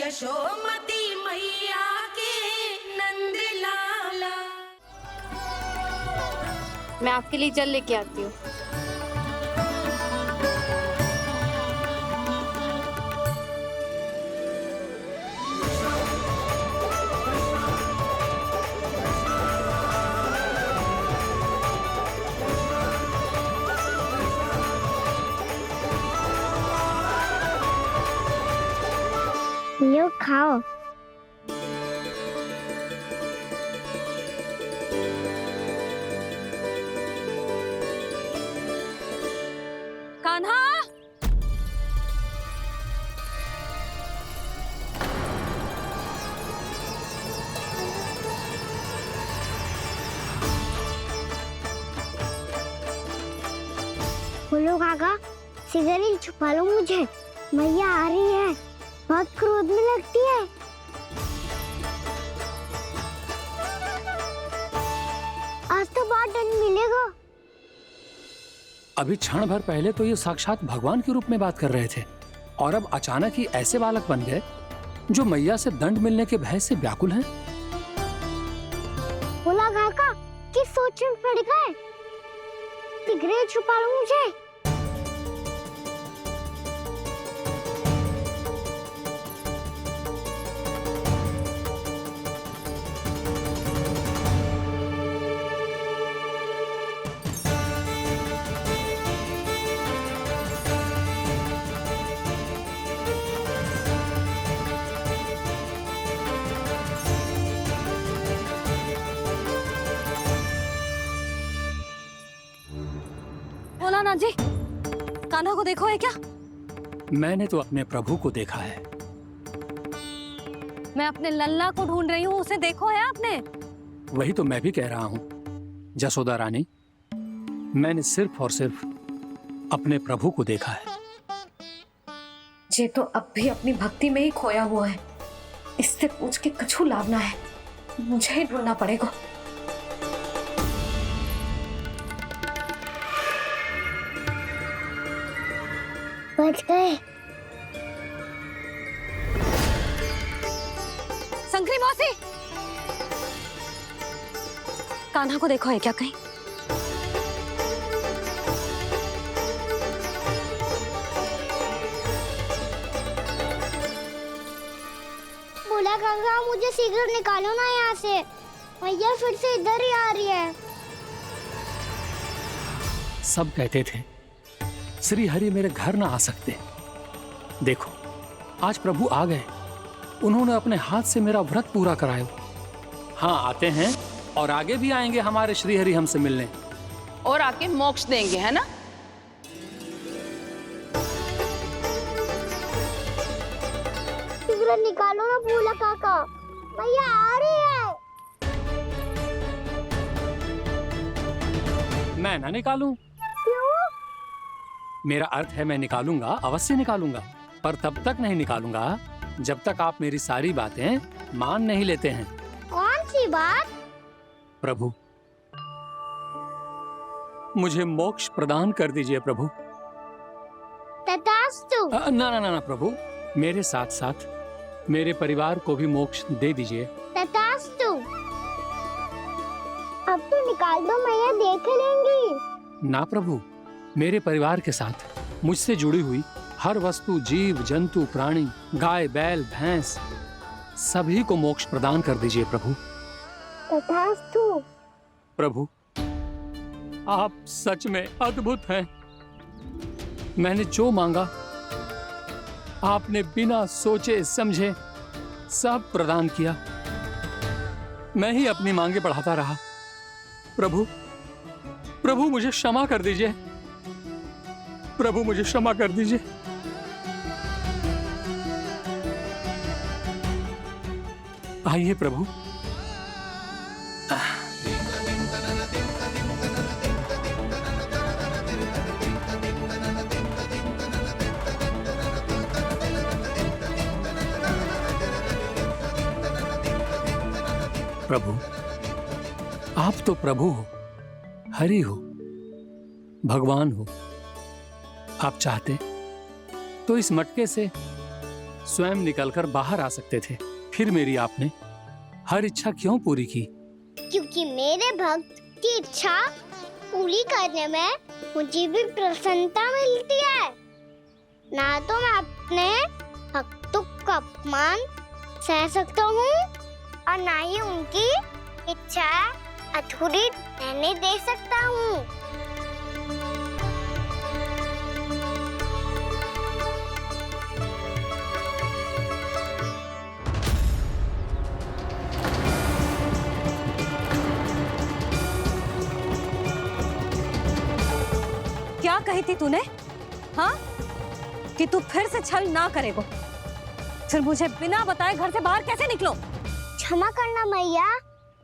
यशोमती मैया के नंद लाला। मैं आपके लिए जल लेके आती हूँ। यो खाओ। कान्हा, बोलो काका, सिगरेट छुपा लो मुझे, मैया आ रही है, बहुत क्रोध में लगती है। आज तो बहुत दंड मिलेगा। अभी क्षण भर पहले तो ये साक्षात भगवान के रूप में बात कर रहे थे और अब अचानक ही ऐसे बालक बन गए जो मैया से दंड मिलने के भय से व्याकुल हैं। बोला काका, किस सोच में पड़ गए? सिगरेट छुपा लो मुझे। बोला ना जी, कान्हा को देखो है क्या? मैंने तो अपने प्रभु को देखा है। मैं अपने लल्ला को ढूंढ रही हूँ, उसे देखो है आपने? वही तो मैं भी कह रहा हूँ जसोदा रानी, मैंने सिर्फ और सिर्फ अपने प्रभु को देखा है। ये तो अब भी अपनी भक्ति में ही खोया हुआ है, इससे पूछ के कछु लाभ ना है, मुझे ही ढूंढना पड़ेगा। बच गए। संकरी मौसी, कान्हा को देखो है क्या कहीं? बोला काका, मुझे सिगरेट निकालो ना यहाँ से, मैया फिर से इधर ही आ रही है। सब कहते थे श्री हरि मेरे घर ना आ सकते। देखो आज प्रभु आ गए, उन्होंने अपने हाथ से मेरा व्रत पूरा कराया। हाँ आते हैं और आगे भी आएंगे हमारे श्री हरि हमसे मिलने और आके मोक्ष देंगे, है ना? सिगरेट निकालो ना भोला काका, मैया आ रही है। मैं ना निकालूं? क्यों? मेरा अर्थ है मैं निकालूंगा, अवश्य निकालूंगा, पर तब तक नहीं निकालूंगा जब तक आप मेरी सारी बातें मान नहीं लेते हैं। कौन सी बात? प्रभु मुझे मोक्ष प्रदान कर दीजिए प्रभु। तथास्तु। ना ना ना ना प्रभु, मेरे साथ साथ मेरे परिवार को भी मोक्ष दे दीजिए। तथास्तु। अब तो निकाल दो, मैया देख लेंगी। ना प्रभु, मेरे परिवार के साथ मुझसे जुड़ी हुई हर वस्तु, जीव जंतु, प्राणी, गाय बैल भैंस, सभी को मोक्ष प्रदान कर दीजिए प्रभु। तथास्तु। प्रभु आप सच में अद्भुत हैं। मैंने जो मांगा आपने बिना सोचे समझे सब प्रदान किया। मैं ही अपनी मांगे बढ़ाता रहा। प्रभु प्रभु मुझे क्षमा कर दीजिए, प्रभु मुझे क्षमा कर दीजिए। आइए प्रभु। प्रभु आप तो प्रभु हो, हरि हो, भगवान हो। आप चाहते तो इस मटके से स्वयं निकलकर बाहर आ सकते थे, फिर मेरी आपने हर इच्छा क्यों पूरी की? क्योंकि मेरे भक्त की इच्छा पूरी करने में मुझे भी प्रसन्नता मिलती है। ना तो मैं अपने भक्तों का अपमान सह सकता हूँ और ना ही उनकी इच्छा अधूरी रहने दे सकता हूँ। क्या कही थी तूने? हाँ, कि तू फिर से छल ना करेगा। फिर मुझे बिना बताए घर से बाहर कैसे निकलो? क्षमा करना मैया,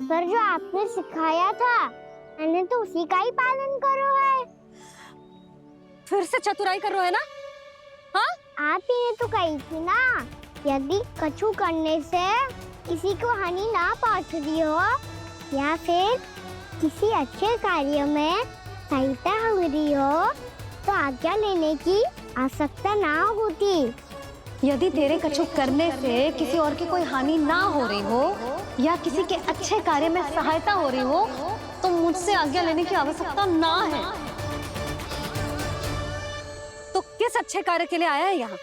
पर जो आपने सिखाया था मैंने तो उसी का ही पालन करो है। फिर से चतुराई कर रहे हो है ना? हाँ, आप ही ने तो कही थी ना, यदि कछु करने से किसी को हानि ना पहुंच रही हो या फिर किसी अच्छे कार्य में सहायता हो रही हो तो आज्ञा लेने की आवश्यकता ना होती। यदि तेरे कछु करने से किसी और की कोई हानि ना हो रही हो या किसी के अच्छे कार्य में सहायता हो रही हो तो मुझसे आज्ञा लेने की आवश्यकता ना है। तो किस अच्छे कार्य के लिए आया है यहाँ?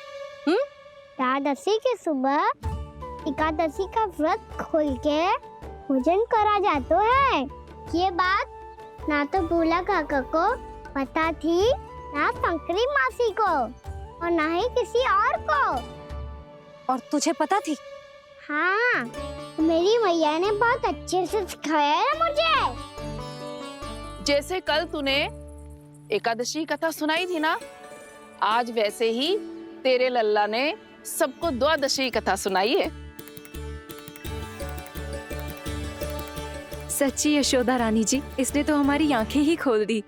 एकादशी के सुबह एकादशी का व्रत खोल के भोजन करा जाता है। ये बात ना तो भोला काका को पता थी, ना शंकरी मासी को और ना ही किसी और को। और तुझे पता थी? हाँ, मेरी मैया ने बहुत अच्छे से सिखाया है मुझे। जैसे कल तूने एकादशी कथा सुनाई थी ना, आज वैसे ही तेरे लल्ला ने सबको द्वादशी कथा सुनाई है। सच्ची यशोदा रानी जी, इसने तो हमारी आंखें ही खोल दी।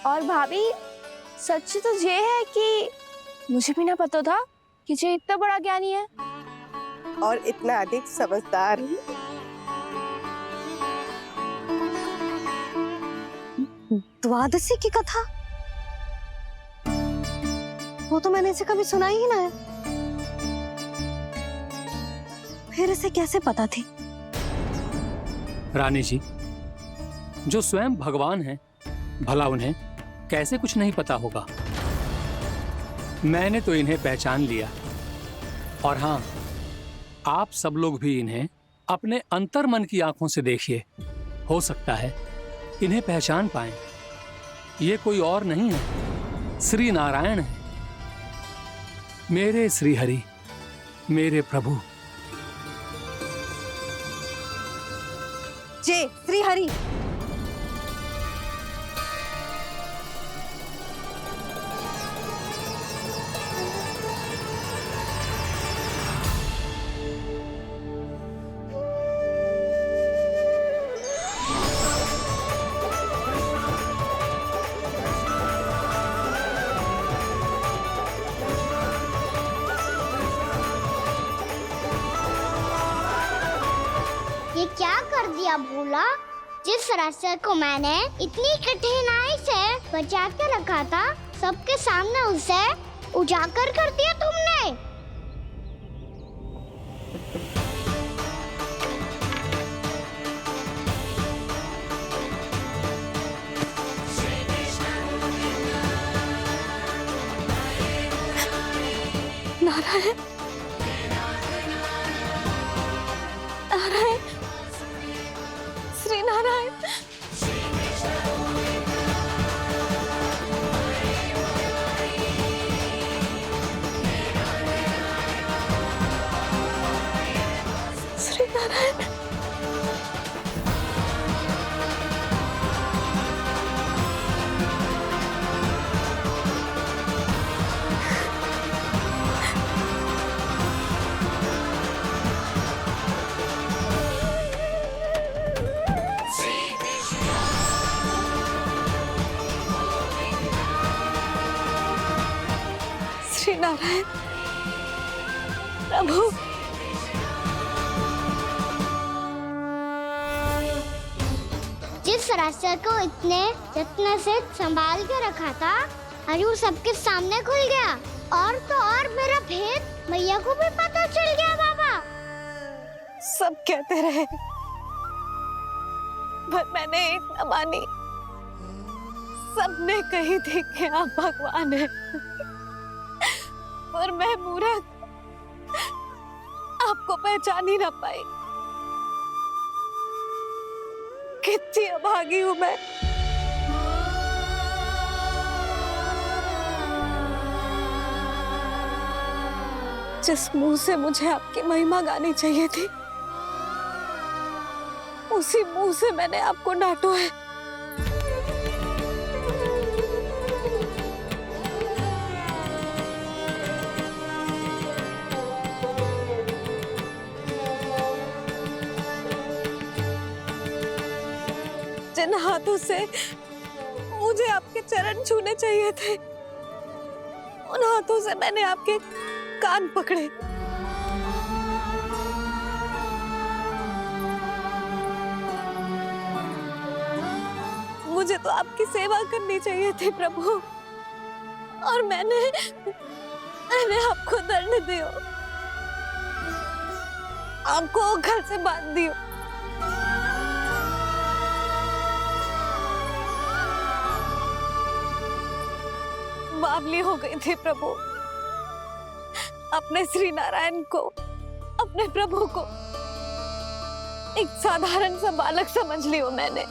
और भाभी, सच तो ये है कि मुझे भी ना पता था कि ये इतना बड़ा ज्ञानी है और इतना अधिक समझदार। द्वादशी की कथा? वो तो मैंने इसे कभी सुना ही ना है। फिर इसे कैसे पता थी? रानी जी, जो स्वयं भगवान हैं, भला उन्हें कैसे कुछ नहीं पता होगा? मैंने तो इन्हें पहचान लिया। और हाँ, आप सब लोग भी इन्हें अपने अंतर्मन की आंखों से देखिए, हो सकता है इन्हें पहचान पाएं। ये कोई और नहीं है, श्री नारायण है, मेरे श्री हरि, मेरे प्रभु। जय श्री हरि। ये क्या कर दिया भोला? जिस रास्ते को मैंने इतनी कठिनाई से बचा के रखा था, सबके सामने उसे उजागर कर दिया तुमने। नारायण, नारायण, श्री नारायण। श्री नारायण। श्री नारायण प्रभु। जिस रास्ते को इतने जत्न से संभाल के रखा था, आज वो सबके सामने खुल गया। और तो और मेरा भेद मैया को भी कहते रहे, पर मैंने एक न मानी। सबने कही थी कि आप भगवान हैं, पर मैं मूर्ख आपको पहचान ही ना पाई। कितनी अभागी हूं मैं। जिस मुंह से मुझे आपकी महिमा गानी चाहिए थी, उसी मुंह से मैंने आपको डांटा है। जिन हाथों से मुझे आपके चरण छूने चाहिए थे, उन हाथों से मैंने आपके कान पकड़े। मुझे तो आपकी सेवा करनी चाहिए थी प्रभु, और मैंने आपको दंड दियो, आपको घर से बांध दियो। बावली हो गई थी प्रभु। अपने श्री नारायण को, अपने प्रभु को एक साधारण सा बालक समझ लियो मैंने।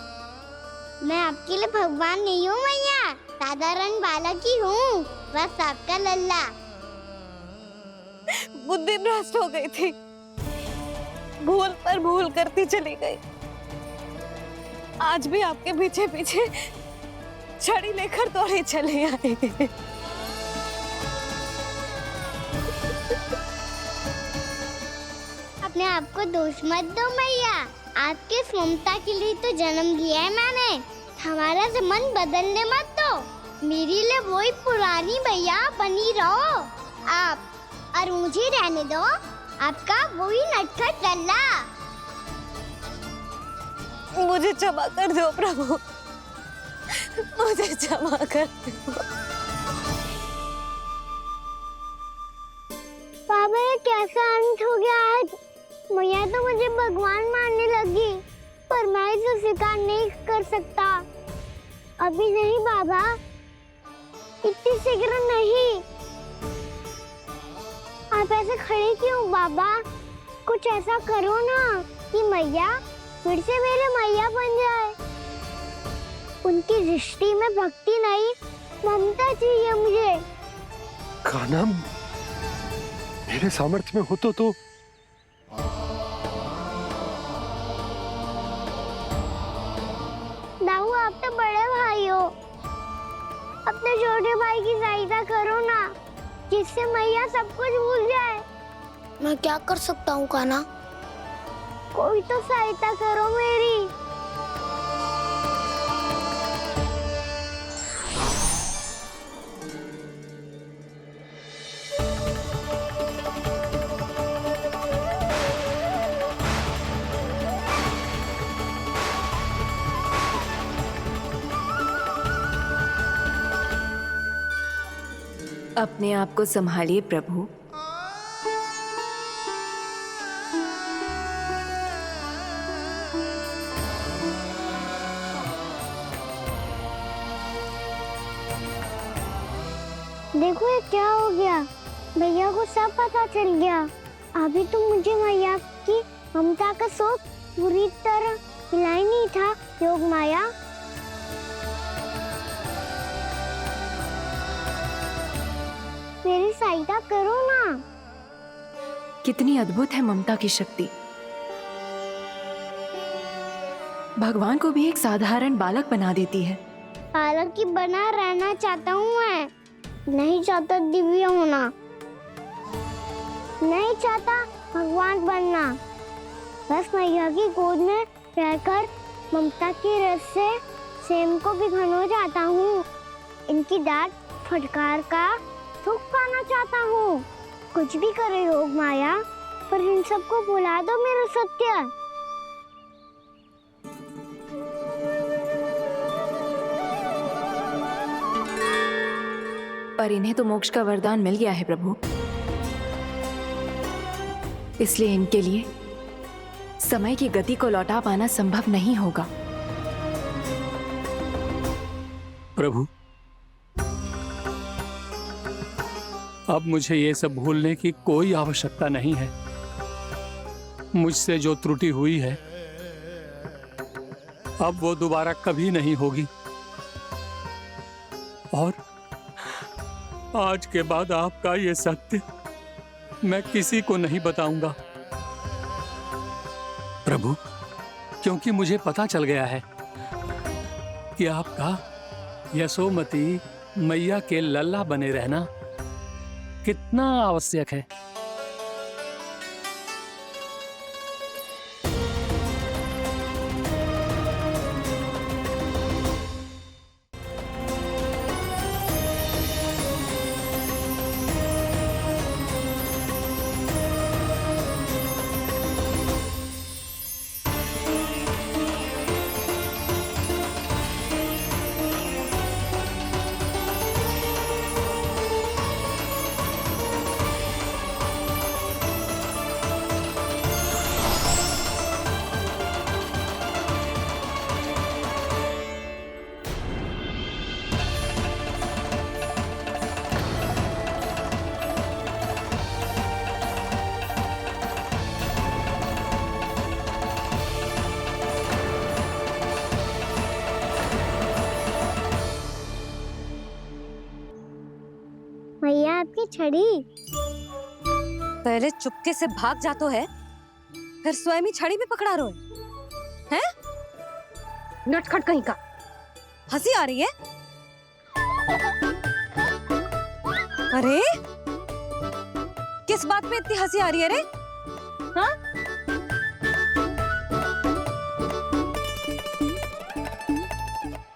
मैं आपके लिए भगवान नहीं हूँ मैया, साधारण बालक ही हूँ, बस आपका लल्ला। बुद्धि भ्रष्ट हो गई थी, भूल पर भूल करती चली गई। आज भी आपके पीछे पीछे छड़ी लेकर दौड़ी चली आई। अपने आप को दोष मत दो मैया, आपके ममता के लिए तो जन्म लिया है मैंने। हमारा से मन बदलने मत दो, मेरे लिए वही पुरानी भैया बनी रहो आप, और मुझे रहने दो आपका वही नटखट लल्ला। मुझे क्षमा कर दो प्रभु, मुझे क्षमा कर दो। बाबा ये कैसा अंत हो गया आज? मैया तो मुझे भगवान मानने लगी, पर मैं इसे स्वीकार नहीं कर सकता। अभी नहीं बाबा, इतनी शीघ्र नहीं। आप ऐसे खड़े क्यों बाबा? कुछ ऐसा करो ना कि मैया फिर से मेरे मैया बन जाए। उनकी दृष्टि में भक्ति नहीं, ममता चाहिए मुझे। कान्हा, मेरे सामर्थ्य में हो तो दाऊ, आप तो बड़े भाई हो, अपने छोटे भाई की सहायता करो ना, जिससे मैया सब कुछ भूल जाए। मैं क्या कर सकता हूँ कान्हा? कोई तो सहायता करो मेरी। अपने आप को संभालिए प्रभु। देखो ये क्या हो गया, भैया को सब पता चल गया। अभी तो मुझे मैया की ममता का शौक पूरी तरह मिला ही नहीं था। योग माया, मेरी सहायता करो ना। कितनी अद्भुत है ममता की शक्ति। भगवान को भी एक साधारण बालक बना देती है। बालक की बना रहना चाहता हूँ मैं, नहीं चाहता दिव्य होना, नहीं चाहता भगवान बनना। बस मैया की गोद में रहकर ममता की रस से सेम को भी घनो चाहता हूँ। इनकी डांट फटकार का सुख पाना चाहता हूँ। कुछ भी करे योग माया, पर इन सबको भुला दो मेरा सत्य। पर इन्हें तो मोक्ष का वरदान मिल गया है प्रभु, इसलिए इनके लिए समय की गति को लौटा पाना संभव नहीं होगा। प्रभु, अब मुझे ये सब भूलने की कोई आवश्यकता नहीं है। मुझसे जो त्रुटि हुई है अब वो दोबारा कभी नहीं होगी, और आज के बाद आपका ये सत्य मैं किसी को नहीं बताऊंगा प्रभु, क्योंकि मुझे पता चल गया है कि आपका यशोमती मैया के लल्ला बने रहना कितना आवश्यक है। भैया आपकी छड़ी। पहले चुपके से भाग जातो है, फिर स्वयं ही छड़ी भी पकड़ा रो है? नटखट कहीं का। हंसी आ रही है? अरे किस बात पे इतनी हंसी आ रही है रे? हाँ?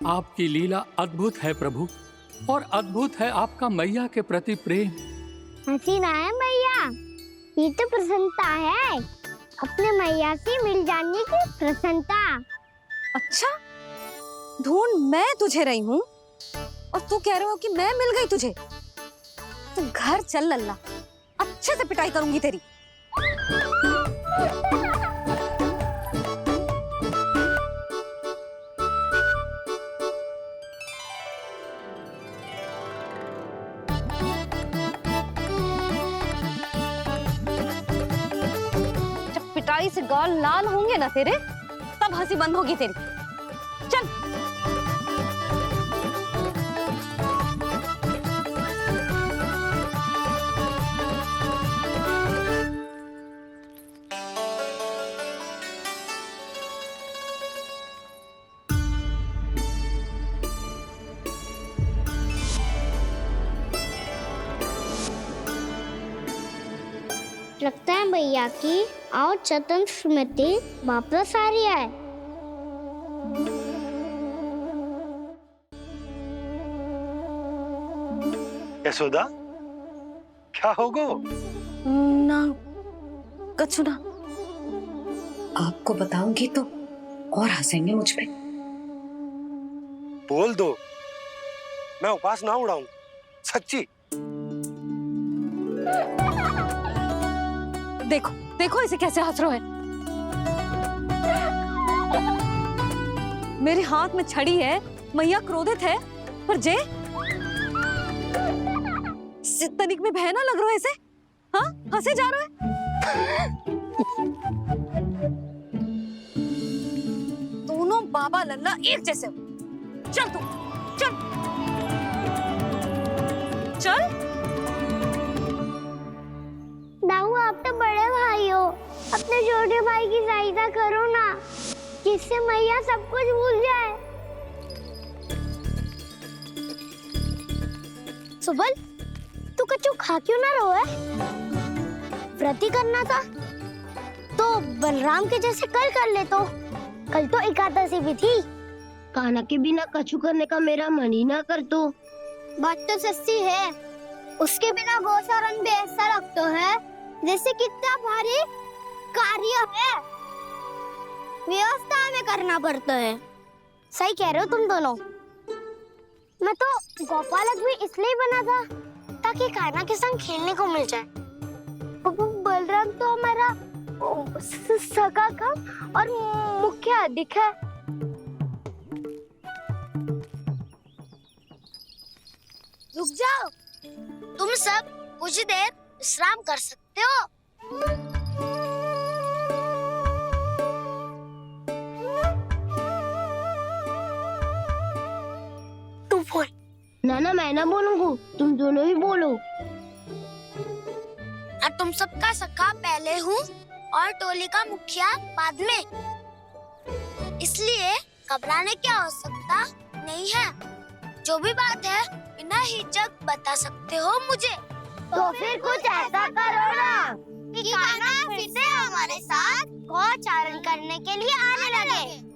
आपकी लीला अद्भुत है प्रभु, और अद्भुत है आपका मैया के प्रति प्रेम। हंसी ना है मैया, ये तो प्रसन्नता है, अपने मैया से मिल जाने की प्रसन्नता। अच्छा, ढूंढ मैं तुझे रही हूँ और तू कह रहे हो कि मैं मिल गई तुझे। तू घर चल लल्ला, अच्छे से पिटाई करूंगी तेरी। जब पिटाई से गाल लाल होंगे ना तेरे, तब हंसी बंद होगी तेरी। चल। लगता है भैया की और चतन स्मृति वापस आ रही है। यशोदा, क्या होगो? ना कछु ना। आपको बताऊंगी तो और हंसेंगे मुझ पे। बोल दो, मैं उपास ना उड़ाऊं, सच्ची। देखो देखो इसे कैसे हंस रहा है। मेरे हाथ में छड़ी है, मैया क्रोधित है, पर जे तनिक में भय ना लग रहा है इसे? हाँ, हंसे जा रहा है। दोनों बाबा लल्ला एक जैसे हो। चल तू, चल चल। दाऊ, आप तो बड़े भाई हो, अपने छोटे भाई की सहायता करो ना, जिससे मैया सब कुछ भूल जाए। सुबल, तू कछु खा क्यों ना रहो है? व्रत ही करना था तो बलराम के जैसे कल कर ले तो। कल तो एकादशी भी थी। कान्हा के बिना कछु करने का मेरा मन ही ना कर तो। बात तो सच्ची है, उसके बिना गोचारण भी ऐसा लगता है जैसे कितना भारी कार्य है, व्यवस्था में करना पड़ता है। सही कह रहे हो तुम दोनों। मैं तो गोपालक भी इसलिए बना था ताकि कान्हा के संग खेलने को मिल जाए। बलराम तो हमारा सका कम और मुख्य अधिक है। रुक जाओ, तुम सब कुछ देर विश्राम कर सकते हो। तू बोल। ना मैं ना बोलूंगा, तुम दोनों ही बोलो। और तुम सबका सखा पहले हूँ और टोली का मुखिया बाद में, इसलिए घबराने की आवश्यकता नहीं है। जो भी बात है बिना हिचक बता सकते हो मुझे। तो फिर कुछ ऐसा करो ना कि कान्हा फिर से हमारे साथ गौचारण करने के लिए आने लगे।